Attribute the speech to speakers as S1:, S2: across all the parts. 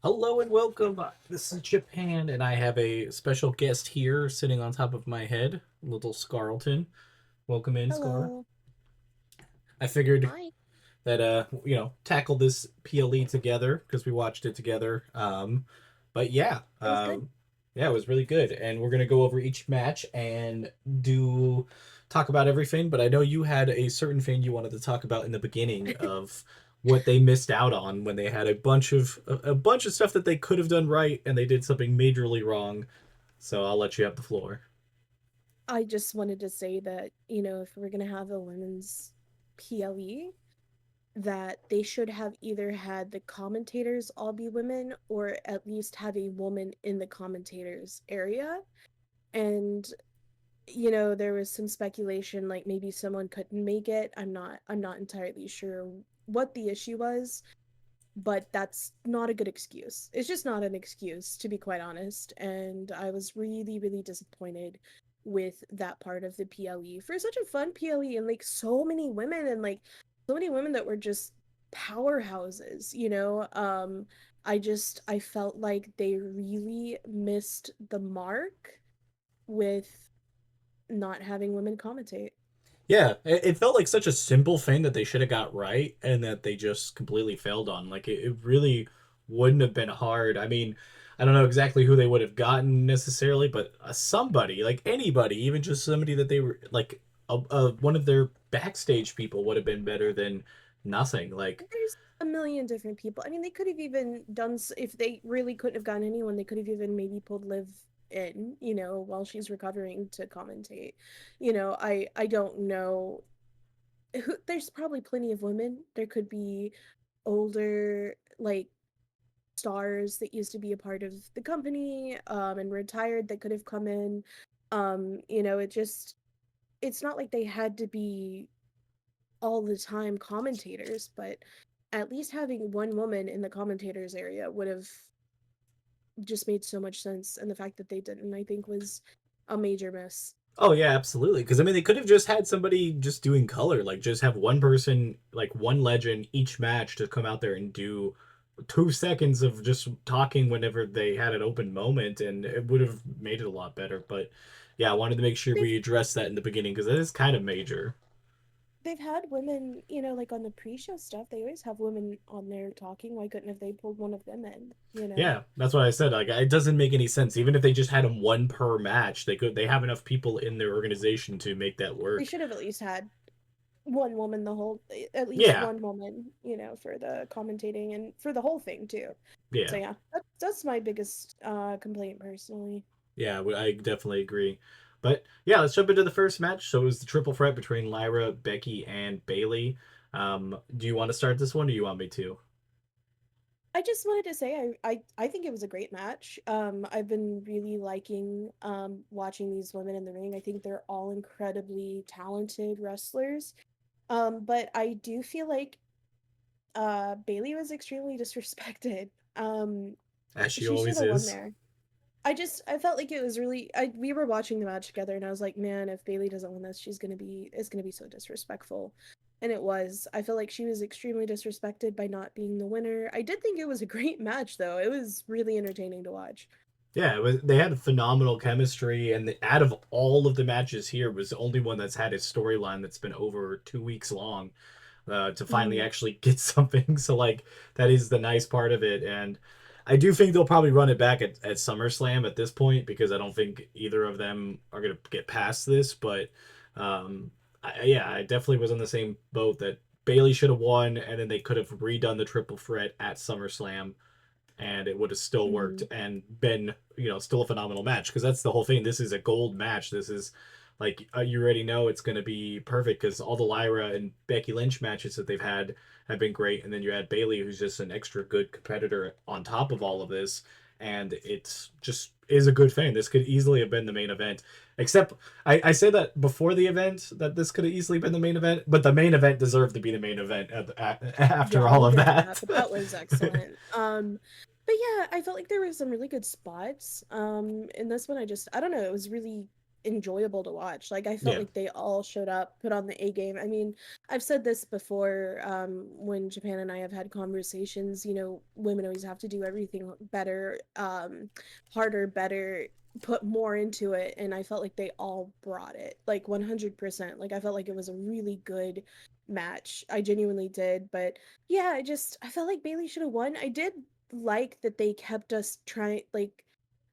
S1: Hello and welcome. This is Japan, and I have a special guest here sitting on top of my head, little Scarleton. Welcome in, Scar.
S2: Hello.
S1: I figured
S2: Hi.
S1: that tackle this PLE together because we watched it together. But yeah,
S2: It was good.
S1: yeah, it was really good, and we're gonna go over each match and do talk about everything. But I know you had a certain thing you wanted to talk about in the beginning of what they missed out on when they had a bunch of stuff that they could have done right, and they did something majorly wrong. So I'll let you have the floor.
S2: I just wanted to say that, if we're gonna have a women's PLE, that they should have either had the commentators all be women or at least have a woman in the commentators area. And, there was some speculation like maybe someone couldn't make it. I'm not entirely sure what the issue was, but that's not a good excuse. It's just not an excuse, to be quite honest. And I was really, really disappointed with that part of the PLE for such a fun PLE and like so many women and like so many women that were just powerhouses. I felt like they really missed the mark with not having women commentate.
S1: Yeah, it felt like such a simple thing that they should have got right and that they just completely failed on. Like it really wouldn't have been hard. I mean, I don't know exactly who they would have gotten necessarily, but somebody, like anybody, even just somebody that they were like one of their backstage people would have been better than nothing. Like,
S2: There's a million different people. I mean, they could have even if they really couldn't have gotten anyone, they could have even maybe pulled Liv in, while she's recovering to commentate. I don't know there's probably plenty of women. There could be older like stars that used to be a part of the company and retired that could have come in. It's not like they had to be all the time commentators, but at least having one woman in the commentators area would have just made so much sense. And the fact that they didn't, I think, was a major miss.
S1: oh yeah, absolutely. Because I mean, they could have just had somebody just doing color, like just have one person, like one legend each match to come out there and do 2 seconds of just talking whenever they had an open moment, and it would have made it a lot better. But yeah, I wanted to make sure
S2: They've
S1: we addressed that in the beginning because it is kind of major.
S2: they've had women, like on the pre-show stuff, they always have women on there talking. Why couldn't have they pulled one of them in?
S1: Yeah, that's what I said. Like, it doesn't make any sense. Even if they just had them one per match, they have enough people in their organization to make that
S2: They
S1: work.
S2: should have at least had one woman at least
S1: Yeah,
S2: one woman, for the commentating and for the whole thing too. So
S1: yeah.
S2: yeah, that's my biggest complaint personally.
S1: Yeah, I definitely agree. But yeah, let's jump into the first match. So it was the triple threat between Lyra, Becky, and Bailey. Do you want to start this one, or do you want me to?
S2: I just wanted to say I think it was a great match. I've been really liking watching these women in the ring. I think they're all incredibly talented wrestlers. But I do feel like Bailey was extremely disrespected.
S1: As she
S2: She should
S1: always
S2: have won
S1: is.
S2: there. I felt like it was really we were watching the match together and I was like, man, if Bailey doesn't win this, it's gonna be so disrespectful. And it was. I feel like she was extremely disrespected by not being the winner. I did think it was a great match though. It was really entertaining to watch.
S1: Yeah, they had phenomenal chemistry, and out of all of the matches here, was the only one that's had a storyline that's been over 2 weeks long. To finally
S2: Mm.
S1: actually get something. So like that is the nice part of it, and I do think they'll probably run it back at SummerSlam at this point because I don't think either of them are gonna get past this. But yeah, I definitely was on the same boat that Bailey should have won, and then they could have redone the triple threat at SummerSlam and it would have still worked
S2: Mm.
S1: and been still a phenomenal match because that's the whole thing. This is a gold match. This is like you already know it's going to be perfect because all the Lyra and Becky Lynch matches that they've had have been great, and then you add Bailey, who's just an extra good competitor on top of all of this, and it's just is a good thing. This could easily have been the main event. Except I say that before the event that this could have easily been the main event, but the main event deserved to be the main event after
S2: Yeah,
S1: all
S2: we'll
S1: of
S2: get to that,
S1: that.
S2: but that was excellent. But yeah, I felt like there were some really good spots. In this one I don't know, it was really enjoyable to watch. Like I felt
S1: Yeah.
S2: like they all showed up, put on the A game. I mean, I've said this before, when Japan and I have had conversations, women always have to do everything better, harder, better, put more into it, and I felt like they all brought it, like 100%. Like I felt like it was a really good match. I genuinely did, but yeah, I felt like Bailey should have won. I did like that they kept us trying, like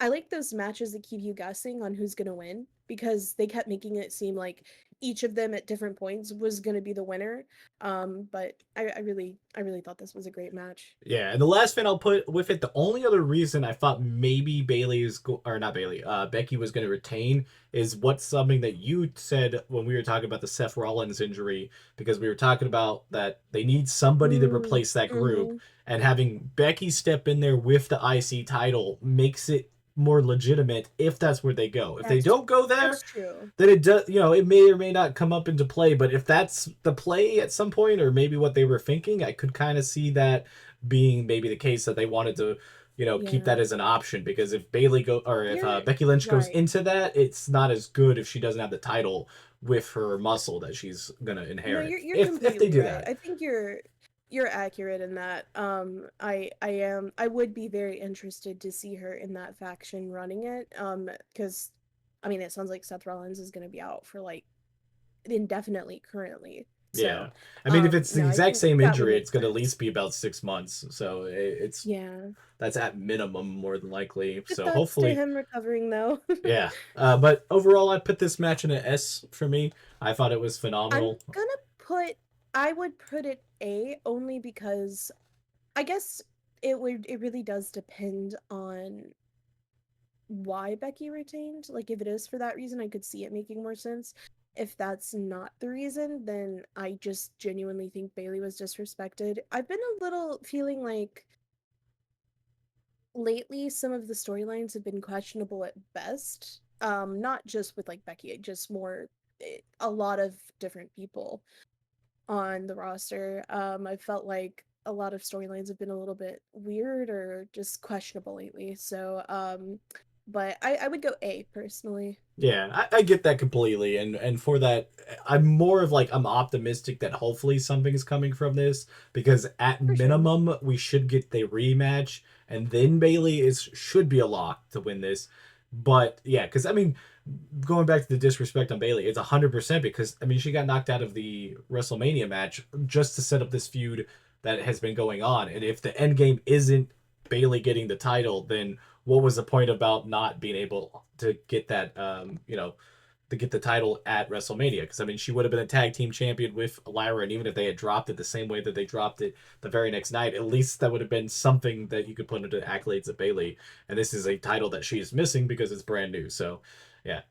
S2: I like those matches that keep you guessing on who's gonna win because they kept making it seem like each of them at different points was gonna be the winner. But I really thought this was a great match.
S1: Yeah, and the last thing I'll put with it, the only other reason I thought maybe or not Bailey, Becky was going to retain is what's something that you said when we were talking about the Seth Rollins injury, because we were talking about that they need somebody to
S2: Mm,
S1: replace that group,
S2: mm-hmm.
S1: and having Becky step in there with the IC title makes it more legitimate if that's where they go. If they
S2: That's
S1: don't go there,
S2: that's true.
S1: then it does, it may or may not come up into play. But if that's the play at some point, or maybe what they were thinking, I could kind of see that being maybe the case that they wanted to, keep that
S2: Yeah.
S1: as an option. Because if Bailey go or if
S2: You're
S1: Becky Lynch goes
S2: right.
S1: into that, it's not as good if she doesn't have the title with her muscle that she's gonna
S2: No,
S1: inherit.
S2: you're
S1: If they
S2: completely
S1: do
S2: right.
S1: that,
S2: I think you're accurate in that. I would be very interested to see her in that faction running it. Because I mean, it sounds like Seth Rollins is going to be out for like indefinitely currently. So,
S1: yeah. I mean, if it's the
S2: no, I
S1: exact
S2: think
S1: same
S2: that would
S1: injury,
S2: make
S1: it's gonna at
S2: sense.
S1: least be about 6 months. So it's
S2: Yeah.
S1: that's at minimum more than likely.
S2: Good
S1: So
S2: thoughts to
S1: hopefully.
S2: him recovering though.
S1: Yeah, but overall, I put this match in an S for me. I thought it was
S2: I'm
S1: phenomenal.
S2: gonna put I would put it A only because I guess it really does depend on why Becky retained. Like if it is for that reason, I could see it making more sense. If that's not the reason, then I just genuinely think Bailey was disrespected. I've been a little feeling like lately some of the storylines have been questionable at best. Not just with like Becky, just more a lot of different people on the roster. I felt like a lot of storylines have been a little bit weird or just questionable lately. So, but I would go A personally.
S1: Yeah, I get that completely, and for that, I'm more of like I'm optimistic that hopefully something's coming from this because at
S2: For sure.
S1: minimum we should get the rematch, and then Bailey is should be a lock to win this. But yeah, because I mean, going back to the disrespect on Bailey, it's 100% because I mean she got knocked out of the WrestleMania match just to set up this feud that has been going on, and if the end game isn't Bailey getting the title, then what was the point about not being able to get that to get the title at WrestleMania? Because I mean she would have been a tag team champion with Lyra, and even if they had dropped it the same way that they dropped it the very next night, at least that would have been something that you could put into accolades of Bailey. And this is a title that she is missing because it's brand new. So yeah,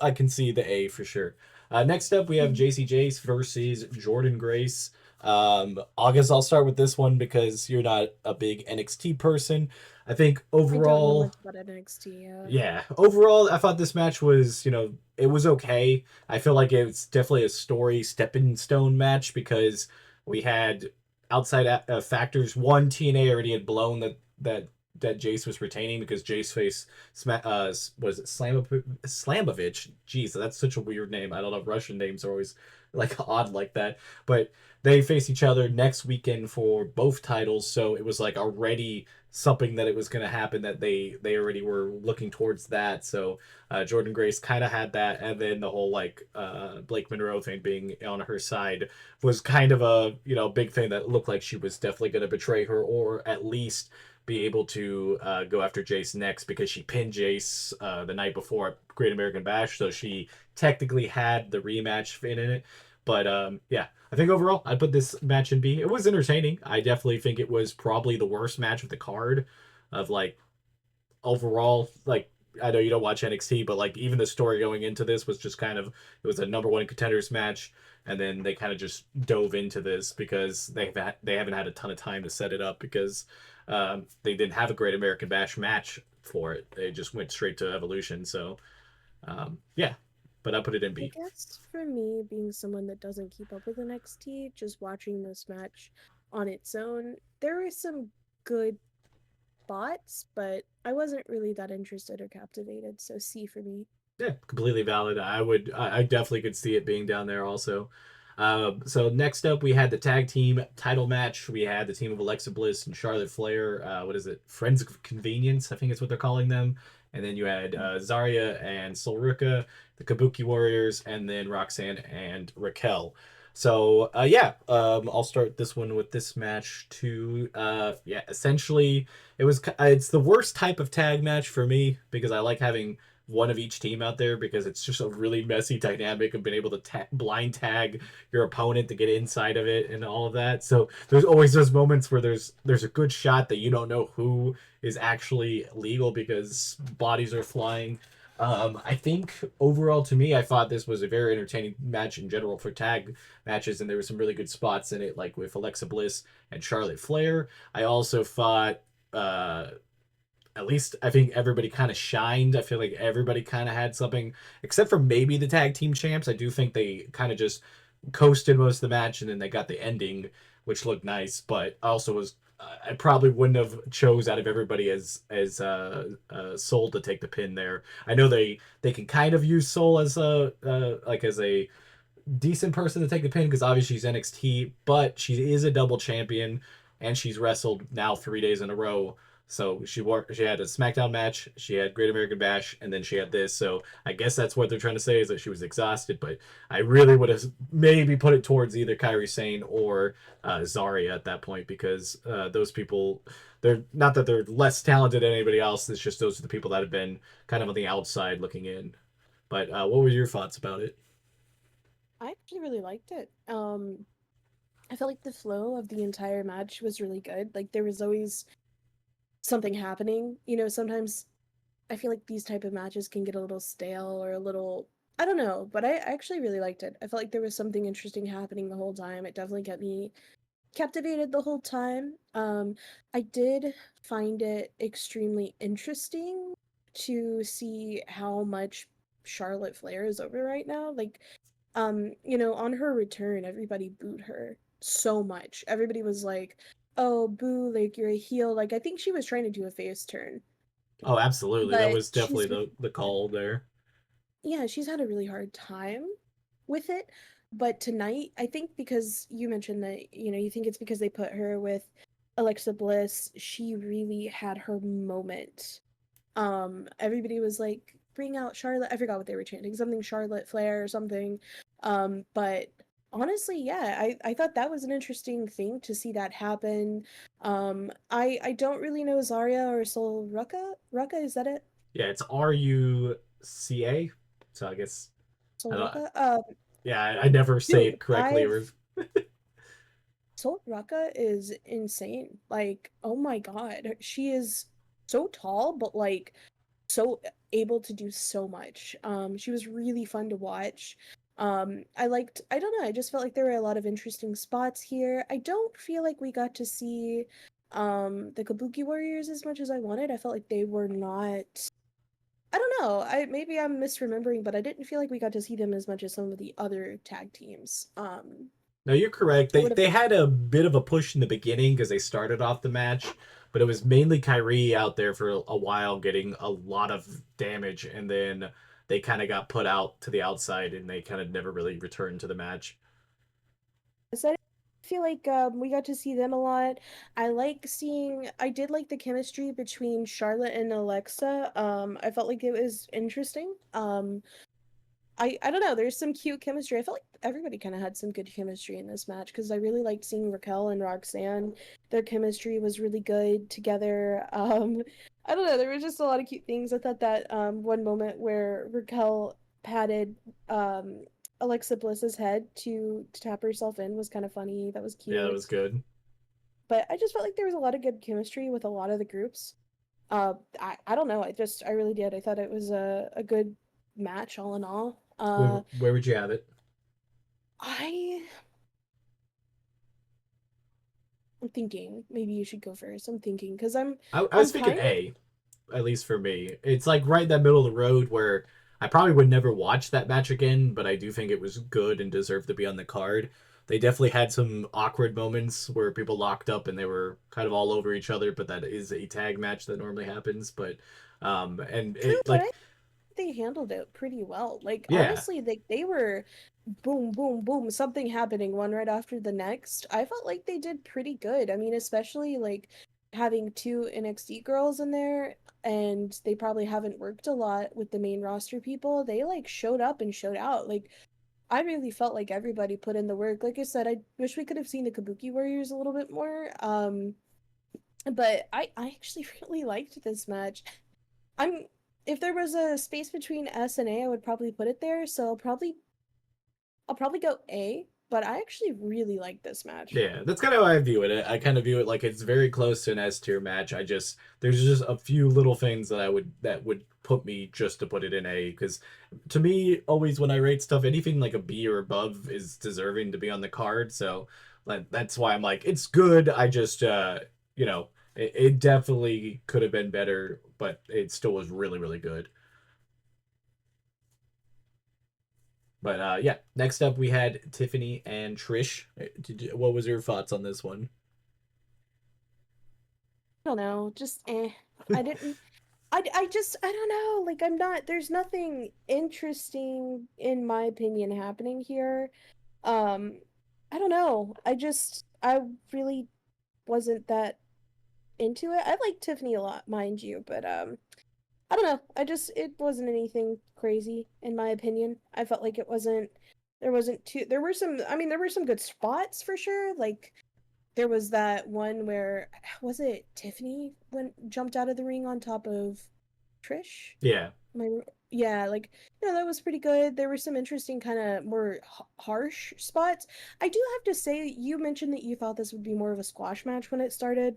S1: I can see the A for sure. Next up, we have
S2: Mhm.
S1: JC Jace versus Jordan Grace. August, I'll start with this one because you're not a big NXT person. I think
S2: I don't know
S1: overall,
S2: much about NXT.
S1: yeah, overall, I thought this match was, it was okay. I feel like it's definitely a story stepping stone match because we had outside factors. One, TNA already had blown that Jace was retaining because Jace faced was it Slamovich? Jeez, that's such a weird name. I don't know. Russian names are always like odd like that. But they face each other next weekend for both titles, so it was like already something that it was going to happen that they already were looking towards that. So Jordan Grace kind of had that, and then the whole like Blake Monroe thing being on her side was kind of a big thing that looked like she was definitely going to betray her, or at least be able to go after Jace next because she pinned Jace the night before at Great American Bash, so she technically had the rematch in it. But yeah, I think overall I put this match in B. It was entertaining. I definitely think it was probably the worst match of the card. Of like overall, like I know you don't watch NXT, but like even the story going into this was just kind of it was a number one contenders match, and then they kind of just dove into this because they haven't had a ton of time to set it up because they didn't have a Great American Bash match for it. They just went straight to Evolution. So yeah, but I put it in
S2: I
S1: B.
S2: guess for me, being someone that doesn't keep up with NXT, just watching this match on its own, there were some good spots, but I wasn't really that interested or captivated, so C for me.
S1: Yeah, completely valid. I definitely could see it being down there also. So next up, we had the tag team title match. We had the team of Alexa Bliss and Charlotte Flair. What is it? Friends of Convenience, I think is what they're calling them. And then you had Zarya and Solruka, the Kabuki Warriors, and then Roxanne and Raquel. So yeah, I'll start this one with this match too. Yeah, essentially, it's the worst type of tag match for me because I like having one of each team out there because it's just a really messy dynamic of being able to blind tag your opponent to get inside of it and all of that. So there's always those moments where there's a good shot that you don't know who is actually legal because bodies are flying. I think overall to me, I thought this was a very entertaining match in general for tag matches, and there were some really good spots in it, like with Alexa Bliss and Charlotte Flair. I also thought uh, at least I think everybody kind of shined. I feel like everybody kind of had something, except for maybe the tag team champs. I do think they kind of just coasted most of the match, and then they got the ending, which looked nice. But also was I probably wouldn't have chose out of everybody as Soul to take the pin there. I know they can kind of use Soul as a like as a decent person to take the pin because obviously she's NXT, but she is a double champion and she's wrestled now 3 days in a row. So she had a SmackDown match, she had Great American Bash, and then she had this. So I guess that's what they're trying to say is that she was exhausted. But I really would have maybe put it towards either Kairi Sane or Zarya at that point because those people, they're not that they're less talented than anybody else. It's just those are the people that have been kind of on the outside looking in. But what were your thoughts about it?
S2: I actually really liked it. I felt like the flow of the entire match was really good. Like there was always something happening. Sometimes I feel like these type of matches can get a little stale or a little I don't know, but I actually really liked it. I felt like there was something interesting happening the whole time. It definitely kept me captivated the whole time. I did find it extremely interesting to see how much Charlotte Flair is over right now. Like, on her return, everybody booed her so much. Everybody was like, "Oh, boo! Like you're a heel." Like I think she was trying to do a face turn,
S1: Oh, absolutely. That
S2: but
S1: was definitely the call there.
S2: yeah, she's had a really hard time with it. But tonight, I think because you mentioned that, you think it's because they put her with Alexa Bliss, she really had her moment. Everybody was like, bring out Charlotte. I forgot what they were chanting, something Charlotte Flair or something. But honestly, yeah, I thought that was an interesting thing to see that happen. I don't really know Zarya or Sol Ruka. Ruka, is that it?
S1: Yeah, it's Ruca. So I guess I
S2: Sol
S1: don't.
S2: Ruka?
S1: Yeah, I never say
S2: Dude,
S1: it correctly. Or
S2: Sol Ruka is insane. Like, oh my god, she is so tall, but like so able to do so much. She was really fun to watch. I don't know, I just felt like there were a lot of interesting spots here. I don't feel like we got to see the Kabuki Warriors as much as I wanted. I felt like they were not I don't know. Maybe I'm misremembering, but I didn't feel like we got to see them as much as some of the other tag teams.
S1: no, you're correct.
S2: I
S1: They
S2: would have
S1: they had a bit of a push in the beginning because they started off the match, but it was mainly Kyrie out there for a while getting a lot of damage, and then they kind of got put out to the outside, and they kind of never really returned to the match.
S2: So I feel like we got to see them a lot. I did like the chemistry between Charlotte and Alexa. I felt like it was interesting. I don't know, there's some cute chemistry. I felt like everybody kind of had some good chemistry in this match because I really liked seeing Raquel and Roxanne. Their chemistry was really good together. I don't know, there was just a lot of cute things. I thought that one moment where Raquel patted um Alexa Bliss's head to tap herself in was kind of funny. That was
S1: Yeah, that was
S2: cute.
S1: good.
S2: But I just felt like there was a lot of good chemistry with a lot of the groups. I don't know. I really did. I thought it was a good match all in all.
S1: Where would you have it?
S2: I I'm thinking maybe you should go first. I'm thinking because
S1: I was
S2: I'm
S1: thinking
S2: kind of
S1: A, at least for me. It's like right in that middle of the road where I probably would never watch that match again, but I do think it was good and deserved to be on the card. They definitely had some awkward moments where people locked up and they were kind of all over each other, but that is a tag match that normally happens. But and
S2: true,
S1: it
S2: but I
S1: like
S2: they handled it pretty well. Like
S1: Yeah,
S2: honestly, they were boom, boom, boom, something happening one right after the next. I felt like they did pretty good. I mean, especially like having two NXT girls in there, and they probably haven't worked a lot with the main roster people. They like showed up and showed out. Like I really felt like everybody put in the work. Like I said, I wish we could have seen the Kabuki Warriors a little bit more. But I actually really liked this match. I'm if there was a space between S and A, I would probably put it there. So I'll probably go A, but I actually really like this match.
S1: yeah, that's kind of how I view it. I kind of view it like it's very close to an S tier match. I just there's just a few little things that would put me just to put it in A because to me always when I rate stuff anything like a B or above is deserving to be on the card. So like that's why I'm like it's good. I just you know it definitely could have been better, but it still was really good. But yeah, next up we had Tiffany and Trish. What was your thoughts on this one?
S2: I don't know, just I didn't I just I don't know, like I'm not there's nothing interesting in my opinion happening here. Um I don't know. I really wasn't that into it. I like Tiffany a lot, mind you, but I don't know. It wasn't anything crazy in my opinion. I felt like it wasn't there wasn't too there were some I mean there were some good spots for sure. Like there was that one where was it Tiffany went jumped out of the ring on top of Trish?
S1: Yeah,
S2: My yeah, like that was pretty good. There were some interesting kind of more harsh spots. I do have to say you mentioned that you thought this would be more of a squash match when it started.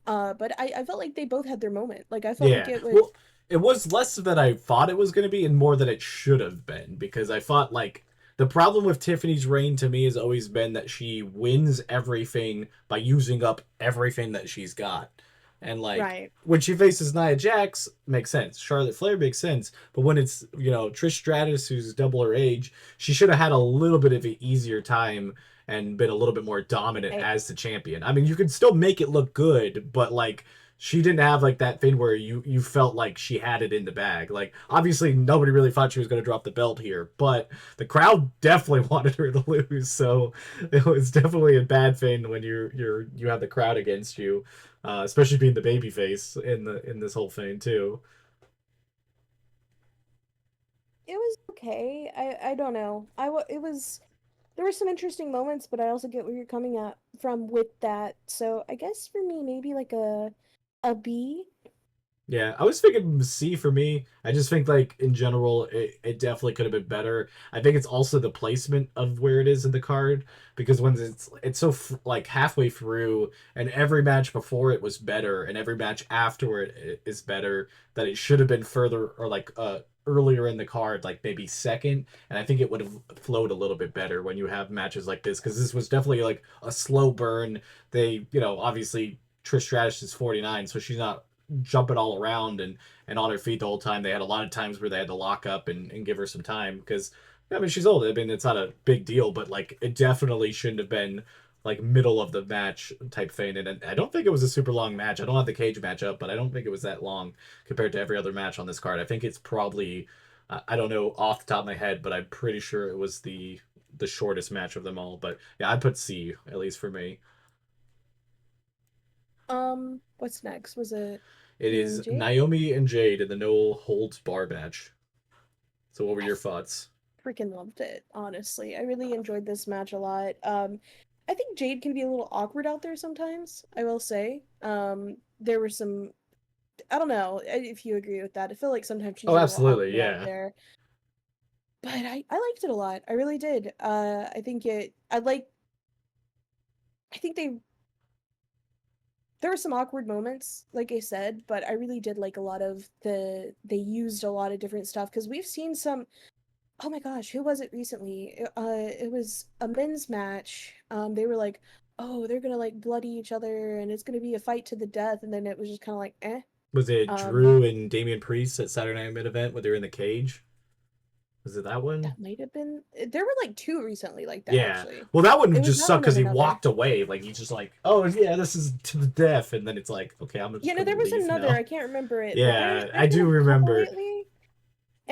S2: But I felt like they both had their moment. Like I felt like
S1: yeah.
S2: it was
S1: Well, it was less than I thought it was going to be, and more than it should have been, because I thought like the problem with Tiffany's reign to me has always been that she wins everything by using up everything that she's got, and like
S2: right.
S1: when she faces Nia Jax, makes sense. Charlotte Flair makes sense, but when it's Trish Stratus who's double her age, she should have had a little bit of an easier time and been a little bit more dominant
S2: Right.
S1: as the champion. I mean, you could still make it look good, but like she didn't have like that thing where you felt like she had it in the bag. Like obviously nobody really thought she was going to drop the belt here, but the crowd definitely wanted her to lose. So it was definitely a bad thing when you have the crowd against you, especially being the baby face in this whole thing too.
S2: It was okay. I don't know. It was there were some interesting moments, but I also get where you're coming at from with that. So I guess for me maybe like a B.
S1: Yeah, I was thinking C for me. I just think like in general, it definitely could have been better. I think it's also the placement of where it is in the card because when it's so like halfway through, and every match before it was better, and every match afterward is better. That it should have been further or like earlier in the card, like maybe second. And I think it would have flowed a little bit better when you have matches like this because this was definitely like a slow burn. They obviously Trish Stratus is 49, so she's not jumping all around and on her feet the whole time. They had a lot of times where they had to lock up and give her some time because I mean she's old. I mean it's not a big deal, but like it definitely shouldn't have been like middle of the match type thing. And I don't think it was a super long match. I don't have the cage match up, but I don't think it was that long compared to every other match on this card. I think it's probably I don't know off the top of my head, but I'm pretty sure it was the shortest match of them all. But yeah, I put C at least for me.
S2: What's next? Was it
S1: It
S2: New
S1: is
S2: Jade?
S1: Naomi and Jade in the no holds bar match. So what were
S2: I
S1: your thoughts?
S2: freaking loved it, honestly. I really enjoyed this match a lot. I think Jade can be a little awkward out there sometimes, I will say. There were some I don't know if you agree with that. I feel like sometimes she's
S1: Oh,
S2: a little
S1: absolutely,
S2: awkward out
S1: yeah.
S2: there. But I liked it a lot. I really did. I think there were some awkward moments, like I said, but I really did like a lot of they used a lot of different stuff because we've seen some oh my gosh, who was it recently? It was a men's match. They were like, oh, they're gonna like bloody each other and it's gonna be a fight to the death, and then it was just kind of like, eh.
S1: Was it
S2: Um,
S1: Drew and Damian Priest at Saturday Night Mid Event when they were in the cage? Was it that one?
S2: that might have been. There were like two recently like that
S1: Yeah.
S2: actually.
S1: Well, that
S2: It
S1: one
S2: was
S1: just
S2: that
S1: sucked
S2: one
S1: because
S2: and
S1: he
S2: another.
S1: walked away. Like he's just like, oh yeah, this is to the death, and then it's like, okay, I'm just
S2: Yeah, no,
S1: gonna
S2: there was
S1: leave
S2: another.
S1: now.
S2: I can't remember it, but
S1: Yeah,
S2: there've
S1: I
S2: been
S1: do
S2: a couple
S1: remember.
S2: lately,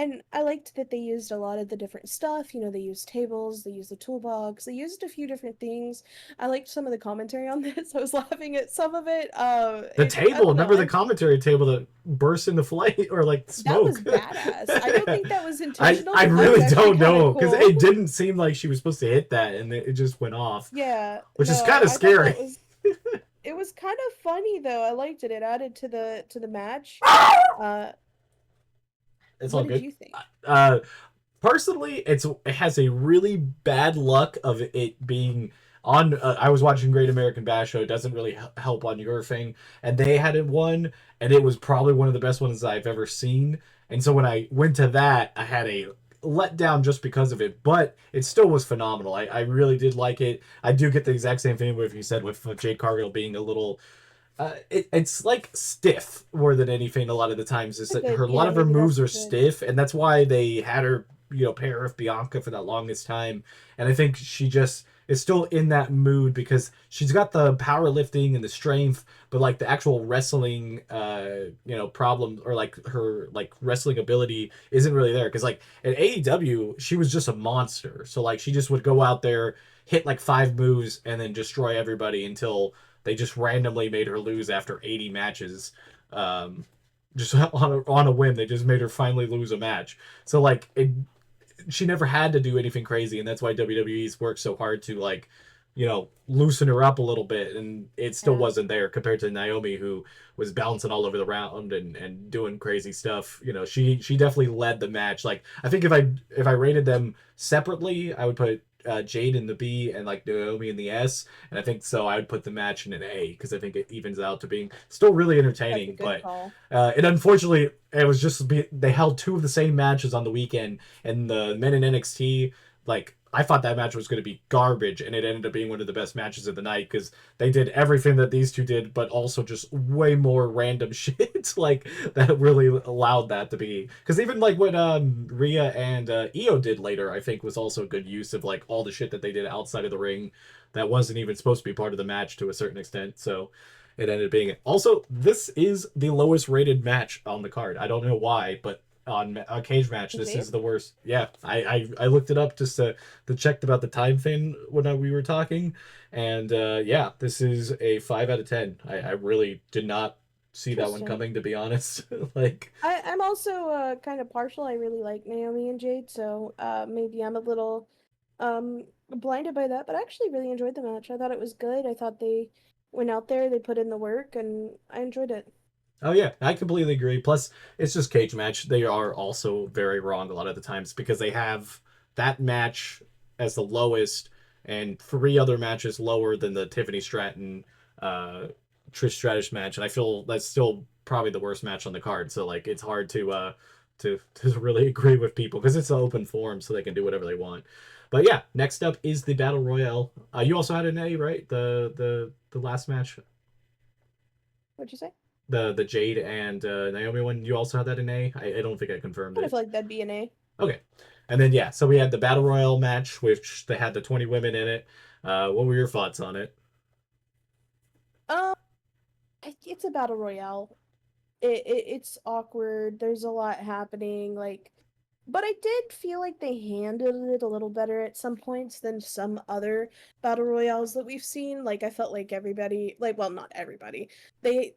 S2: And I liked that they used a lot of the different stuff. You know, they used tables, they used the toolbox, they used a few different things. I liked some of the commentary on this. I was laughing at some of it.
S1: The
S2: I
S1: table,
S2: don't know.
S1: remember the commentary table that burst into flame or like
S2: That was
S1: smoke?
S2: badass. I don't think that was intentional,
S1: I
S2: but that was
S1: really
S2: actually
S1: don't
S2: kind of
S1: know because
S2: cool.
S1: it didn't seem like she was supposed to hit that, and it just went off,
S2: Yeah,
S1: which is
S2: no,
S1: kind of
S2: I thought
S1: scary.
S2: that was it was kind of funny though. I liked it. It added to the match. Uh,
S1: It's
S2: what
S1: all
S2: did
S1: good.
S2: you think?
S1: Uh, Personally, it has a really bad luck of it being on. I was watching Great American Bash Show. It doesn't really help on your thing, and they had it one, and it was probably one of the best ones I've ever seen. And so when I went to that, I had a letdown just because of it, but it still was phenomenal. I really did like it. I do get the exact same thing with you said with Jade Cargill being a little it's like stiff more than anything. A lot of the times is that a lot
S2: Yeah,
S1: of her
S2: maybe
S1: moves
S2: that's a
S1: are
S2: good.
S1: stiff, and that's why they had her, pair with Bianca for that longest time. And I think she just is still in that mood because she's got the powerlifting and the strength, but like the actual wrestling, problem or like her like wrestling ability isn't really there. Because like at AEW, she was just a monster. So like she just would go out there, hit like five moves, and then destroy everybody until they just randomly made her lose after 80 matches. Um, just on a whim, they just made her finally lose a match. So like she never had to do anything crazy, and that's why WWE's worked so hard to like, loosen her up a little bit, and it still
S2: Yeah,
S1: wasn't there compared to Naomi, who was bouncing all over the round and doing crazy stuff. She definitely led the match. Like I think if I rated them separately, I would put Jade in the B and like Naomi in the S, and I think so I would put the match in an A because I think it evens out to being still really
S2: that's a
S1: entertaining.
S2: good
S1: But
S2: call.
S1: it unfortunately it was just they held two of the same matches on the weekend, and the men in NXT, like I thought that match was going to be garbage, and it ended up being one of the best matches of the night because they did everything that these two did, but also just way more random shit. Like that really allowed that to be because even like what Rhea and Io did later, I think was also a good use of like all the shit that they did outside of the ring that wasn't even supposed to be part of the match to a certain extent. So it ended up being it. Also, this is the lowest rated match on the card. I don't know why, but on a cage match, this
S2: Jade?
S1: is the worst. Yeah, I looked it up just to check about the time thing when we were talking, and yeah, this is a 5 out of 10. I really did not see that one
S2: Interesting.
S1: coming, to be honest. Like,
S2: I'm also kind of partial. I really like Naomi and Jade, so maybe I'm a little blinded by that, but I actually really enjoyed the match. I thought it was good. I thought they went out there, they put in the work, and I enjoyed it.
S1: oh yeah, I completely agree. Plus, it's just cage match. They are also very wrong a lot of the times because they have that match as the lowest and three other matches lower than the Tiffany Stratton uh Trish Stratus match, and I feel that's still probably the worst match on the card. So like it's hard to really agree with people because it's an open forum, so they can do whatever they want. But yeah, next up is the Battle Royale. You also had an A, right? The last match,
S2: What'd you say?
S1: the Jade and Naomi one. You also had that in A. I don't think I confirmed
S2: Kind of
S1: it.
S2: feel like that'd be an A.
S1: Okay, and then yeah, so we had the Battle Royale match, which they had the 20 women in it. What were your thoughts on it?
S2: Um, it's a battle royale. It's awkward. There's a lot happening. But I did feel like they handled it a little better at some points than some other battle royales that we've seen. Like I felt like everybody, like well, not everybody. They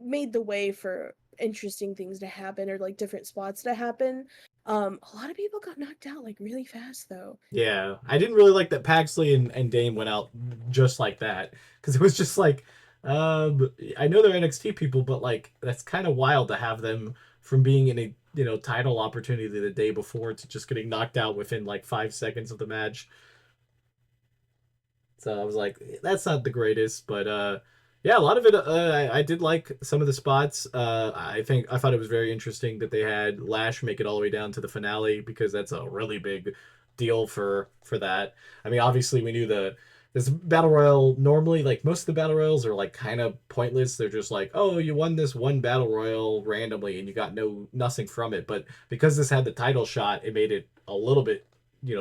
S2: made the way for interesting things to happen or like different spots to happen. A lot of people got knocked out like really fast though.
S1: Yeah, I didn't really like that Paxley and Dame went out just like that because it was just like, I know they're NXT people, but like that's kind of wild to have them from being in a title opportunity the day before to just getting knocked out within like 5 seconds of the match. So I was like, that's not the greatest, but yeah, a lot of it. I did like some of the spots. I thought it was very interesting that they had Lash make it all the way down to the finale because that's a really big deal for that. I mean, obviously we knew this battle royal normally like most of the battle royals are like kind of pointless. They're just like, oh, you won this one battle royal randomly and you got nothing from it. But because this had the title shot, it made it a little bit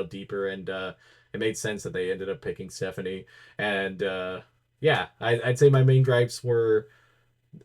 S1: deeper and it made sense that they ended up picking Stephanie. And yeah, I'd say my main gripes were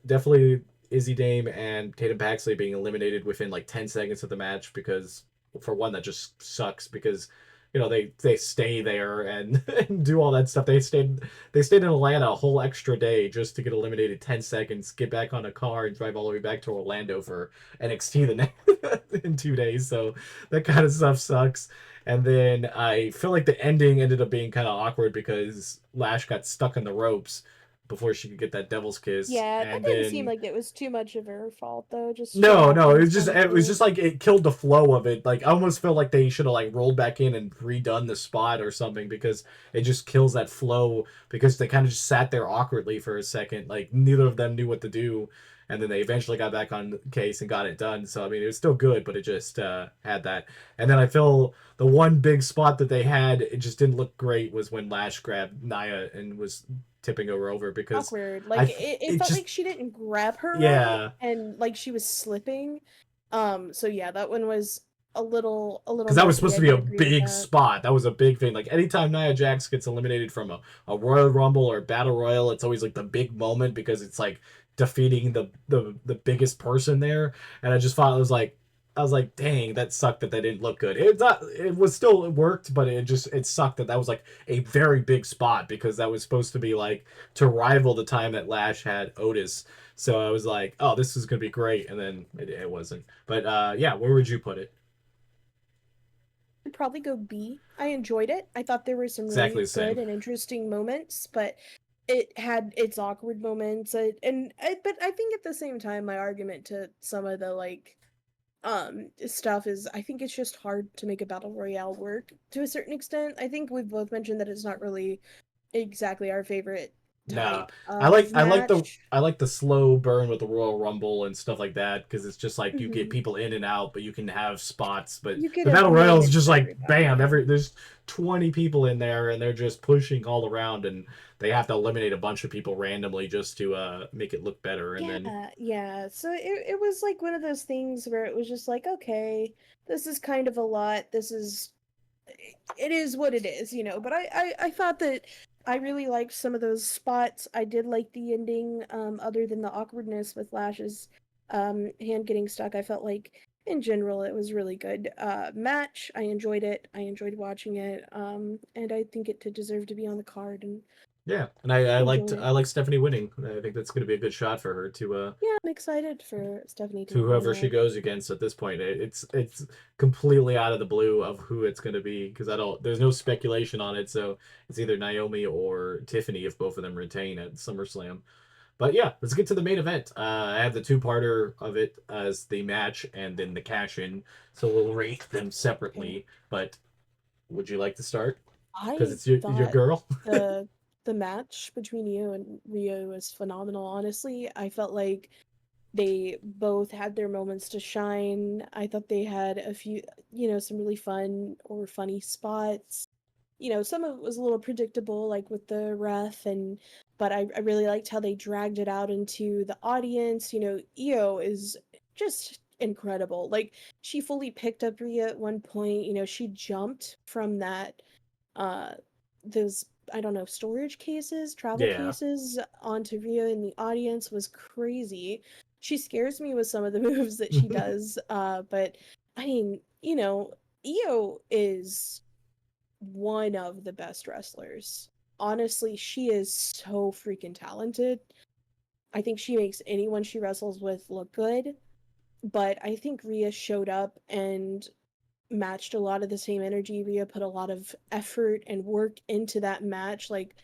S1: definitely Izzy Dame and Tatum Paxley being eliminated within like 10 seconds of the match because for one that just sucks because they stay there and, and do all that stuff. They stayed in Atlanta a whole extra day just to get eliminated 10 seconds, get back on a car and drive all the way back to Orlando for NXT the next in 2 days. So that kind of stuff sucks. And then I feel like the ending ended up being kind of awkward because Lash got stuck in the ropes before she could get that devil's kiss.
S2: Yeah, that
S1: And
S2: didn't seem
S1: then
S2: like it was too much of her fault though. Just shit
S1: no, no,
S2: happens,
S1: it was
S2: honestly.
S1: just like it killed the flow of it. Like I almost felt like they should have like rolled back in and redone the spot or something because it just kills that flow because they kind of just sat there awkwardly for a second. Like neither of them knew what to do. And then they eventually got back on the case and got it done. So I mean, it was still good, but it just had that. And then I feel the one big spot that they had, it just didn't look great, was when Lash grabbed Nia and was tipping her over because
S2: Awkward.
S1: I
S2: Like it
S1: it
S2: felt
S1: just
S2: like she didn't grab her right
S1: yeah,
S2: and like she was slipping. So yeah, that one was a little
S1: because that was
S2: messy.
S1: supposed
S2: I
S1: to be
S2: can
S1: a
S2: agree with
S1: big
S2: that.
S1: spot. That was a big thing. Like anytime Nia Jax gets eliminated from a Royal Rumble or Battle Royal, it's always like the big moment because it's like defeating the biggest person there. And I just thought I was like, dang, that sucked that didn't look good. It was still, it worked, but it sucked that was like a very big spot because that was supposed to be like to rival the time that Lash had Otis. So I was like, oh, this is gonna be great, and then it wasn't. But yeah, where would you put it?
S2: I'd probably go B. I enjoyed it. I thought there were some
S1: Exactly
S2: really
S1: the
S2: good
S1: same.
S2: and interesting moments, but it had its awkward moments. But I think at the same time, my argument to some of the like stuff is I think it's just hard to make a battle royale work to a certain extent. I think we've both mentioned that it's not really exactly our favorite
S1: Nah,
S2: type of match.
S1: I like the slow burn with the Royal Rumble and stuff like that because it's just like you get
S2: Mhm.
S1: people in and out, but you can have spots. But
S2: You get
S1: the
S2: a
S1: Battle Royale is
S2: moment
S1: just
S2: for
S1: like
S2: everybody,
S1: bam,
S2: yeah.
S1: there's 20 people in there and they're just pushing all around and they have to eliminate a bunch of people randomly just to make it look better. And then
S2: Yeah, yeah. So it was like one of those things where it was just like, okay, this is kind of a lot. It is what it is, you know. But I thought that I really liked some of those spots. I did like the ending, other than the awkwardness with Lash's hand getting stuck. I felt like in general it was really good match. I enjoyed it. I enjoyed watching it. And I think it did deserve to be on the card and
S1: yeah, and
S2: enjoyed
S1: I
S2: it.
S1: like Stephanie winning. I think that's going to be a good shot for her
S2: Yeah, I'm excited for Stephanie to
S1: to
S2: win
S1: whoever she
S2: that.
S1: goes against at this point. It's completely out of the blue of who it's going to be because I don't. There's no speculation on it, so it's either Naomi or Tiffany if both of them retain at SummerSlam. But yeah, let's get to the main event. I have the two-parter of it as the match and then the cash-in, so we'll rate them
S2: Okay.
S1: separately. But would you like to start? Because
S2: I
S1: it's your
S2: thought
S1: girl.
S2: the the match between you and Rio was phenomenal, honestly. I felt like they both had their moments to shine. I thought they had a few, some really fun or funny spots. Some of it was a little predictable, like with the ref, but I really liked how they dragged it out into the audience. Io is just incredible. Like she fully picked up Rhea at one point. She jumped from that uh those I don't know, storage cases, travel
S1: Yeah.
S2: cases onto Rhea in the audience was crazy. She scares me with some of the moves that she does, but I mean, Io is one of the best wrestlers. Honestly, she is so freaking talented. I think she makes anyone she wrestles with look good, but I think Rhea showed up and matched a lot of the same energy. Rhea put a lot of effort and work into that match. Like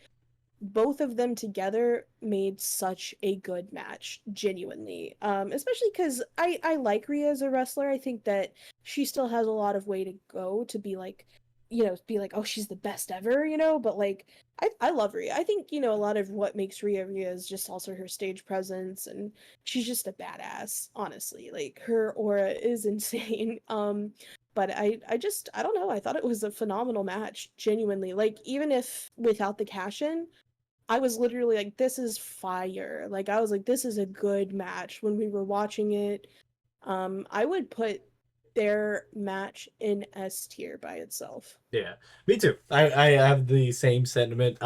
S2: both of them together made such a good match, genuinely. Especially because I like Rhea as a wrestler. I think that she still has a lot of way to go to be like, oh, she's the best ever, but like I love Rhea. I think, a lot of what makes Rhea is just also her stage presence, and she's just a badass, honestly. Like her aura is insane. But I don't know, I thought it was a phenomenal match, genuinely. Like even if without the cash in, I was literally like, this is fire. Like I was like, this is a good match when we were watching it. I would put their match in S tier by itself.
S1: Yeah, me too. I have the same sentiment.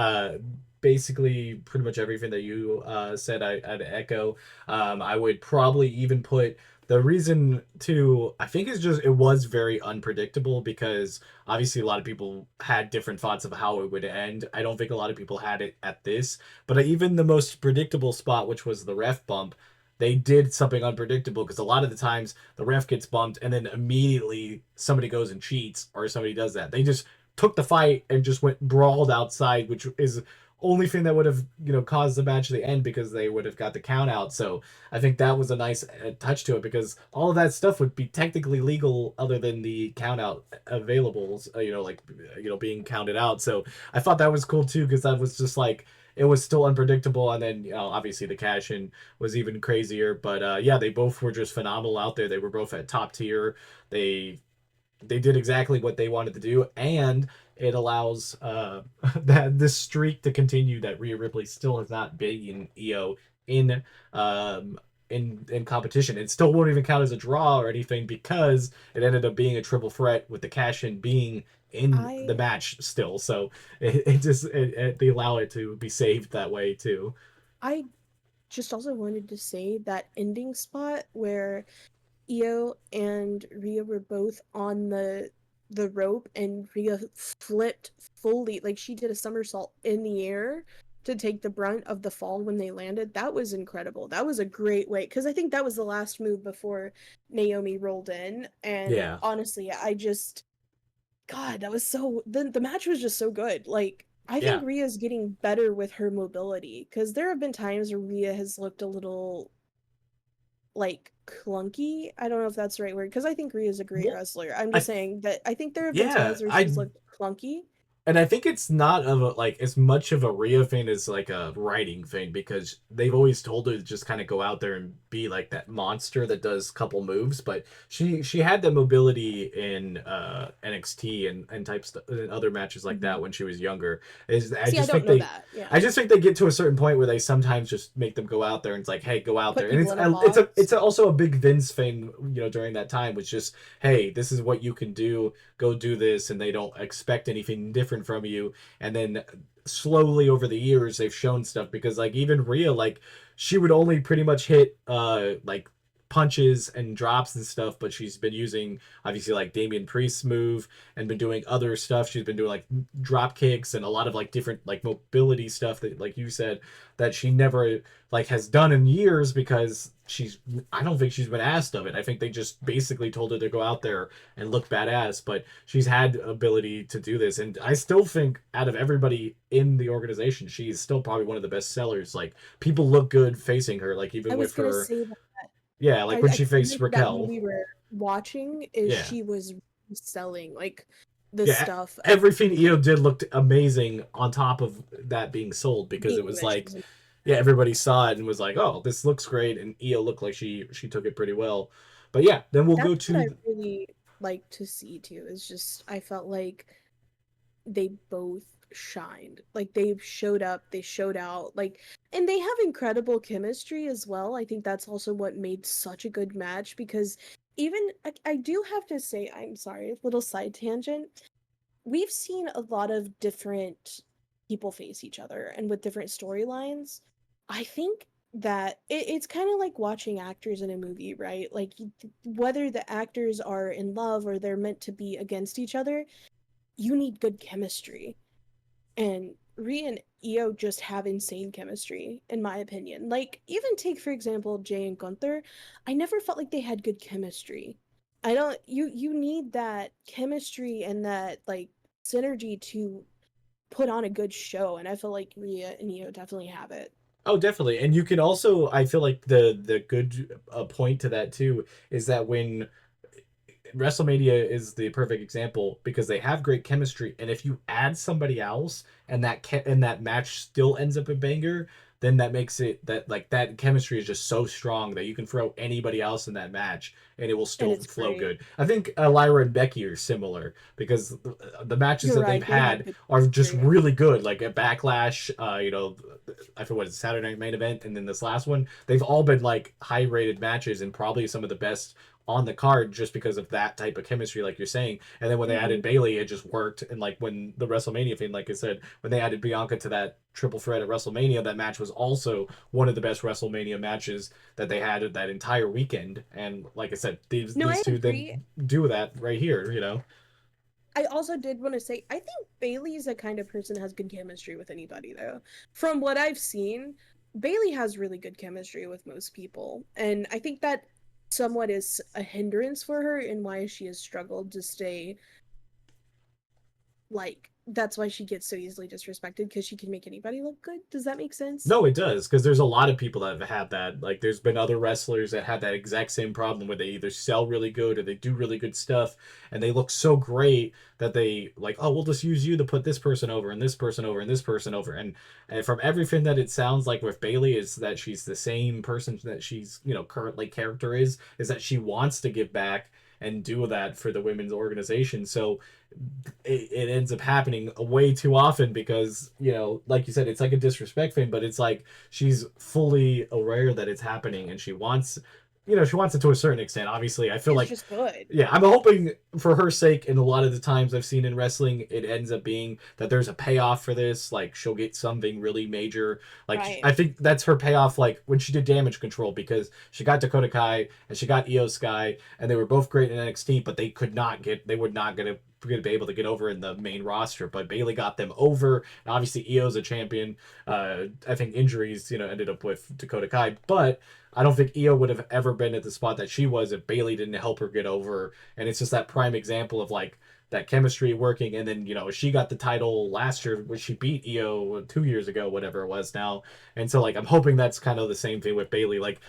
S1: basically pretty much everything that you said. I'd echo. I would probably even put the reason to, I think, is just it was very unpredictable because obviously a lot of people had different thoughts of how it would end. I don't think a lot of people had it at this, but even the most predictable spot, which was the ref bump, they did something unpredictable because a lot of the times the ref gets bumped and then immediately somebody goes and cheats or somebody does that. They just took the fight and just went brawled outside, which is only thing that would have caused the match to end because they would have got the count out. So I think that was a nice touch to it because all of that stuff would be technically legal other than the count out availables, being counted out. So I thought that was cool too because that was just like it was still unpredictable, and then obviously the cash in was even crazier. But yeah, they both were just phenomenal out there. They were both at top tier. They they did exactly what they wanted to do, and it allows that this streak to continue that Rhea Ripley still has not beaten Io in um in competition. It still won't even count as a draw or anything because it ended up being a triple threat with the cash in being in the
S2: I
S1: match still. So they allow it to be saved that way too.
S2: I just also wanted to say that ending spot where Io and Rhea were both on the rope and Rhea flipped fully, like she did a somersault in the air to take the brunt of the fall when they landed. That was incredible. That was a great way because I think that was the last move before Naomi rolled in. And
S1: Yeah.
S2: honestly, I just God, that was so the match was just so good. Like I think
S1: Yeah.
S2: Rhea's getting better with her mobility because there have been times where Rhea has looked a little like clunky. I don't know if that's the right word because I think Rhea's a great
S1: Well,
S2: wrestler. I'm
S1: I
S2: just saying that I think there have been
S1: yeah,
S2: times where she's
S1: I
S2: looked clunky.
S1: and I think it's not of a, like as much of a Rhea thing as like a writing thing because they've always told her to just kind of go out there and be like that monster that does a couple moves. But she had the mobility in NXT and type stuff and other matches like that
S2: Mhm.
S1: when she was younger. Is
S2: See, I don't know that.
S1: I
S2: Yeah,
S1: just think they get to a certain point where they sometimes just make them go out there and it's like, hey, go out
S2: put
S1: there. And
S2: people in a
S1: it's
S2: box.
S1: also a big Vince thing, during that time, which just, hey, this is what you can do, go do this, and they don't expect anything different from you. And then slowly over the years they've shown stuff because like even Rhea, like she would only pretty much hit like punches and drops and stuff, but she's been using obviously like Damian Priest's move and been doing other stuff. She's been doing like drop kicks and a lot of like different like mobility stuff that like you said that she never like has done in years because she's I don't think she's been asked of it. I think they just basically told her to go out there and look badass, but she's had ability to do this. And I still think out of everybody in the organization, she's still probably one of the best sellers. Like people look good facing her, like
S2: I
S1: even
S2: was
S1: with
S2: gonna
S1: her,
S2: say that.
S1: yeah, like when
S2: I
S1: she
S2: feel
S1: faced
S2: like that when
S1: Raquel.
S2: we were watching, is
S1: Yeah.
S2: she was selling like the
S1: Yeah,
S2: stuff of
S1: everything Io did looked amazing on top of that being sold because it
S2: being
S1: was
S2: that
S1: like,
S2: she's in
S1: yeah, everybody saw it and was like, oh, this looks great, and Io looked like she took it pretty well. But yeah, then we'll go
S2: That's what I
S1: to
S2: really like to see too. Is just I felt like they both shined. Like they showed up, they showed out, like and they have incredible chemistry as well. I think that's also what made such a good match because even I do have to say, I'm sorry, little side tangent. We've seen a lot of different people face each other and with different storylines. I think that it's kind of like watching actors in a movie, right? Like whether the actors are in love or they're meant to be against each other, you need good chemistry. And Rhea and Io just have insane chemistry, in my opinion. Like, even take, for example, Jay and Gunther. I never felt like they had good chemistry. I don't you need that chemistry and that like synergy to put on a good show, and I feel like Rhea and Io definitely have it.
S1: oh, definitely, and you can also I feel like the good point to that too is that when WrestleMania is the perfect example because they have great chemistry, and if you add somebody else and that match still ends up a banger, then that makes it that like that chemistry is just so strong that you can throw anybody else in that match and it will
S2: And
S1: still
S2: it's
S1: flow
S2: great.
S1: good. I think Lyra and Becky are similar because the matches
S2: You're
S1: that they've
S2: right, they have
S1: had
S2: good
S1: are just
S2: chemistry.
S1: really good. Like a Backlash, I forget what it's Saturday Night Main Event, and then this last one, they've all been like high rated matches and probably some of the best on the card just because of that type of chemistry, like you're saying. And then when they added
S2: Hmm.
S1: Bailey, it just worked. And like when the WrestleMania thing, like I said, when they added Bianca to that triple threat at WrestleMania, that match was also one of the best WrestleMania matches that they had that entire weekend. And like I said,
S2: No,
S1: these
S2: I
S1: two then
S2: agree.
S1: do that right here, you know.
S2: I also did want to say, I think Bailey's the kind of person that has good chemistry with anybody, though. From what I've seen, Bailey has really good chemistry with most people. And I think that somewhat is a hindrance for her and why she has struggled to stay, like, that's why she gets so easily disrespected because she can make anybody look good. Does that make sense?
S1: No, it does, because there's a lot of people that have had that. Like, there's been other wrestlers that had that exact same problem where they either sell really good or they do really good stuff, and they look so great that they like, oh, we'll just use you to put this person over and this person over and this person over. And from everything that it sounds like with Bailey is that she's the same person that she's currently character is that she wants to give back and do that for the women's organization. So it ends up happening way too often because like you said, it's like a disrespect thing, but it's like she's fully aware that it's happening and she wants it to a certain extent. Obviously, I feel
S2: It's
S1: like,
S2: just good.
S1: yeah, I'm hoping for her sake, and a lot of the times I've seen in wrestling, it ends up being that there's a payoff for this. Like, she'll get something really major. Like,
S2: Right.
S1: I think that's her payoff, like, when she did Damage Control, because she got Dakota Kai and she got Io Sky, and they were both great in NXT, but they would not get to be able to get over in the main roster. But Bailey got them over, and obviously Io's a champion. I think injuries, ended up with Dakota Kai, but I don't think Io would have ever been at the spot that she was if Bailey didn't help her get over. And it's just that prime example of like that chemistry working. And then, she got the title last year when she beat Io 2 years ago, whatever it was now. And so, like, I'm hoping that's kind of the same thing with Bailey. Like,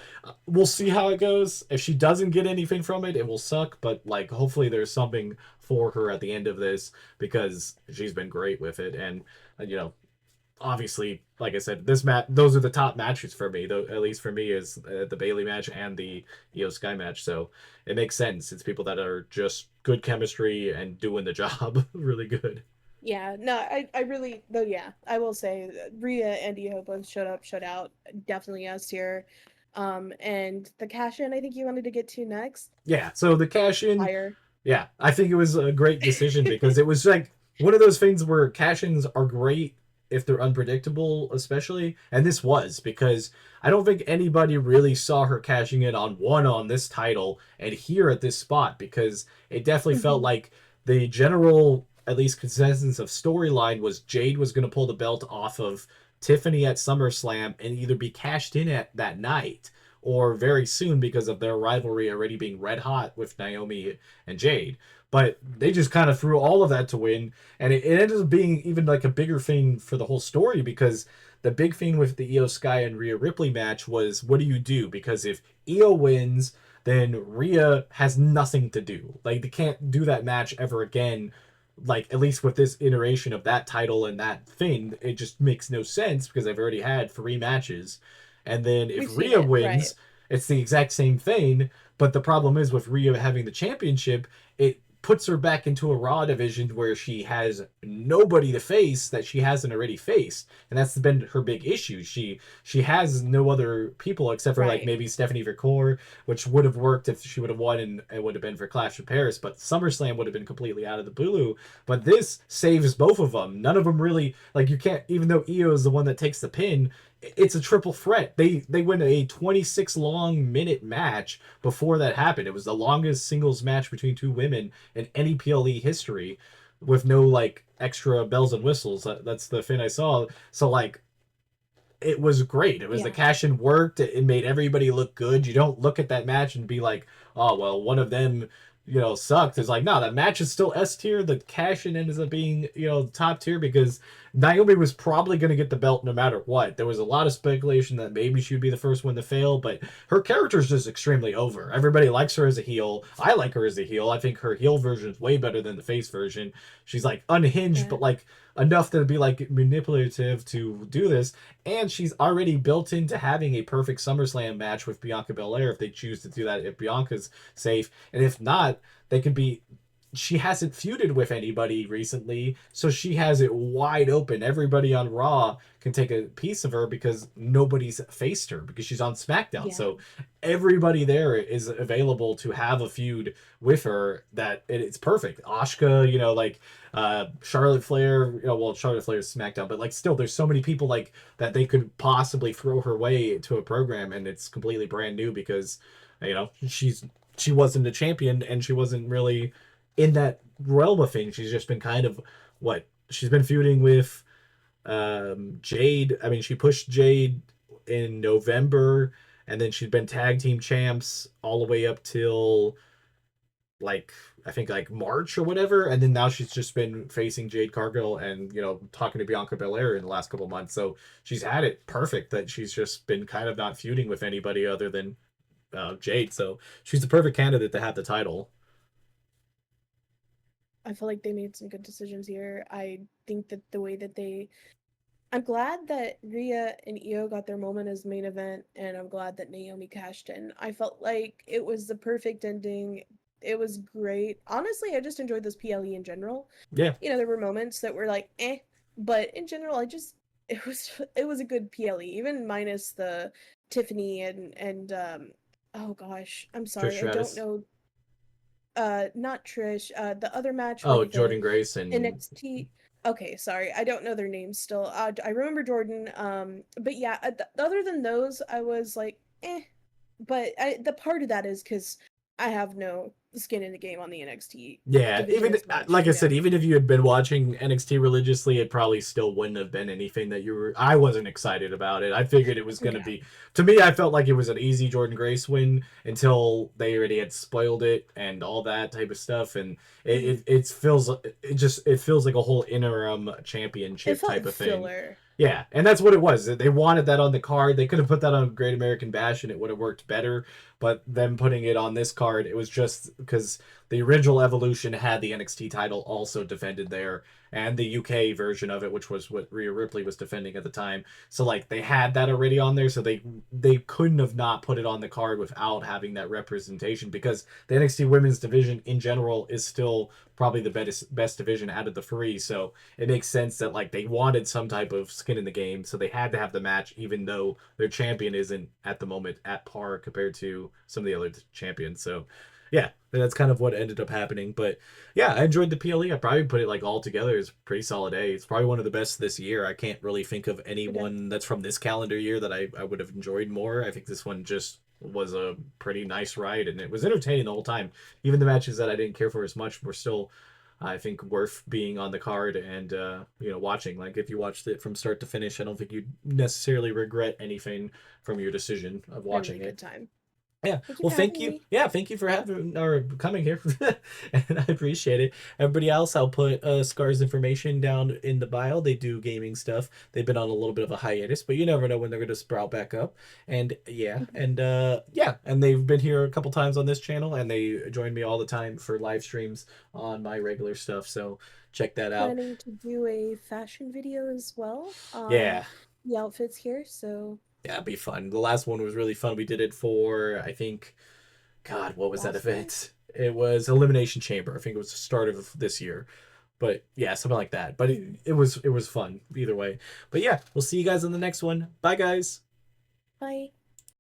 S1: we'll see how it goes. If she doesn't get anything from it, it will suck. But, like, hopefully there's something for her at the end of this because she's been great with it. And, obviously, like I said, those are the top matches for me. Though, at least for me, is the Bailey match and the Io Sky match. So it makes sense. It's people that are just good chemistry and doing the job really good.
S2: Yeah, no, I really, though, yeah, I will say Rhea and Io both showed up, showed out, definitely us here. And the cash in, I think you wanted to get to next.
S1: Yeah. So the cash in,
S2: Fire.
S1: yeah, I think it was a great decision because it was like one of those things where cash ins are great if they're unpredictable, especially. And this was because I don't think anybody really saw her cashing in on this title and here at this spot because it definitely felt
S2: Hmm.
S1: like the general, at least consensus of storyline was Jade was going to pull the belt off of Tiffany at SummerSlam and either be cashed in at that night or very soon because of their rivalry already being red hot with Naomi and Jade. But they just kind of threw all of that to win, and it ended up being even like a bigger thing for the whole story because the big thing with the Io Sky and Rhea Ripley match was what do you do? Because if Io wins, then Rhea has nothing to do. Like they can't do that match ever again. Like at least with this iteration of that title and that thing, it just makes no sense because they've already had 3 matches. And then if
S2: We've seen
S1: Rhea
S2: it, right?
S1: wins, it's the exact same thing. But the problem is with Rhea having the championship, it puts her back into a Raw division where she has nobody to face that she hasn't already faced, and that's been her big issue. She has no other people except for like
S2: Right.
S1: maybe Stephanie Vercour, which would have worked if she would have won, and it would have been for Clash of Paris. But SummerSlam would have been completely out of the blue. But this saves both of them. None of them really like you can't. Even though Io is the one that takes the pin, it's a triple threat. They win a 26 long minute match before that happened. It was the longest singles match between two women in any PLE history with no like extra bells and whistles. That's the thing I saw. So like it was great. It was the
S2: Yeah.
S1: cash in worked. It made everybody look good. You don't look at that match and be like, oh well, one of them, sucked. It's like no, that match is still S tier. The cash in ends up being top tier because Naomi was probably going to get the belt no matter what. There was a lot of speculation that maybe she would be the first one to fail, but her character is just extremely over. Everybody likes her as a heel. I like her as a heel. I think her heel version is way better than the face version. She's like unhinged,
S2: Yeah.
S1: but like enough to be like manipulative to do this. And she's already built into having a perfect SummerSlam match with Bianca Belair if they choose to do that, if Bianca's safe. And if not, they could be she hasn't feuded with anybody recently, so she has it wide open. Everybody on Raw can take a piece of her because nobody's faced her because she's on SmackDown.
S2: Yeah.
S1: So everybody there is available to have a feud with her. That it's perfect. Asuka, like Charlotte Flair. Well, Charlotte Flair is SmackDown, but like still, there's so many people like that they could possibly throw her way to a program, and it's completely brand new because she wasn't a champion and she wasn't really in that realm of things. She's just been kind of what she's been feuding with Jade. I mean, she pushed Jade in November, and then she's been tag team champs all the way up till like I think like March or whatever, and then now she's just been facing Jade Cargill and talking to Bianca Belair in the last couple of months. So she's had it perfect that she's just been kind of not feuding with anybody other than Jade. So she's the perfect candidate to have the title.
S2: I feel like they made some good decisions here. I think that the way that I'm glad that Rhea and Io got their moment as main event, and I'm glad that Naomi cashed in. I felt like it was the perfect ending. It was great. Honestly, I just enjoyed this PLE in general.
S1: Yeah,
S2: There were moments that were like, eh, but in general, it was a good PLE, even minus the Tiffany and oh gosh, I'm
S1: Trish
S2: sorry, I don't
S1: Stratus.
S2: know not Trish, the other match
S1: Oh,
S2: with the
S1: Jordan Grace and
S2: NXT. Okay, sorry, I don't know their names still. I remember Jordan, but yeah, other than those, I was like, eh. But the part of that is because I have no skin in the game on the NXT
S1: yeah,
S2: division
S1: even
S2: as much,
S1: like I said, even if you had been watching NXT religiously, it probably still wouldn't have been anything that you were. I wasn't excited about it. I figured it was going to
S2: Yeah.
S1: be. To me, I felt like it was an easy Jordan Grace win until they already had spoiled it and all that type of stuff, and
S2: Mhm.
S1: it feels like a whole interim
S2: It
S1: championship
S2: felt
S1: type
S2: like
S1: of thing.
S2: filler.
S1: Yeah, and that's what it was. They wanted that on the card. They could have put that on Great American Bash and it would have worked better. But them putting it on this card, it was just because the original Evolution had the NXT title also defended there, and the UK version of it, which was what Rhea Ripley was defending at the time. So like they had that already on there, so they couldn't have not put it on the card without having that representation because the NXT Women's division in general is still probably the best division out of the three. So it makes sense that like they wanted some type of skin in the game, so they had to have the match, even though their champion isn't at the moment at par compared to some of the other champions. So yeah, that's kind of what ended up happening. But yeah, I enjoyed the PLE. I probably put it like all together as pretty solid A. It's probably one of the best this year. I can't really think of
S2: Okay.
S1: anyone that's from this calendar year that I would have enjoyed more. I think this one just was a pretty nice ride and it was entertaining the whole time. Even the matches that I didn't care for as much were still I think worth being on the card and watching. Like if you watched it from start to finish, I don't think you'd necessarily regret anything from your decision of
S2: I had a really
S1: watching it.
S2: good time.
S1: Yeah.
S2: Thank you
S1: Well,
S2: for
S1: thank
S2: having
S1: you.
S2: me.
S1: Yeah, thank you for having or coming here, and I appreciate it. Everybody else, I'll put Scar's information down in the bio. They do gaming stuff. They've been on a little bit of a hiatus, but you never know when they're going to sprout back up. And yeah, and they've been here a couple times on this channel, and they join me all the time for live streams on my regular stuff. So check that out.
S2: Planning to do a fashion video as well on
S1: Yeah,
S2: the outfits here, so
S1: yeah, it'd be fun. The last one was really fun. We did it for I think God, what was that
S2: Boston.
S1: event? It was Elimination Chamber. I think it was the start of this year. But yeah, something like that. But it was fun either way. But yeah, we'll see you guys on the next one. Bye guys.
S2: Bye.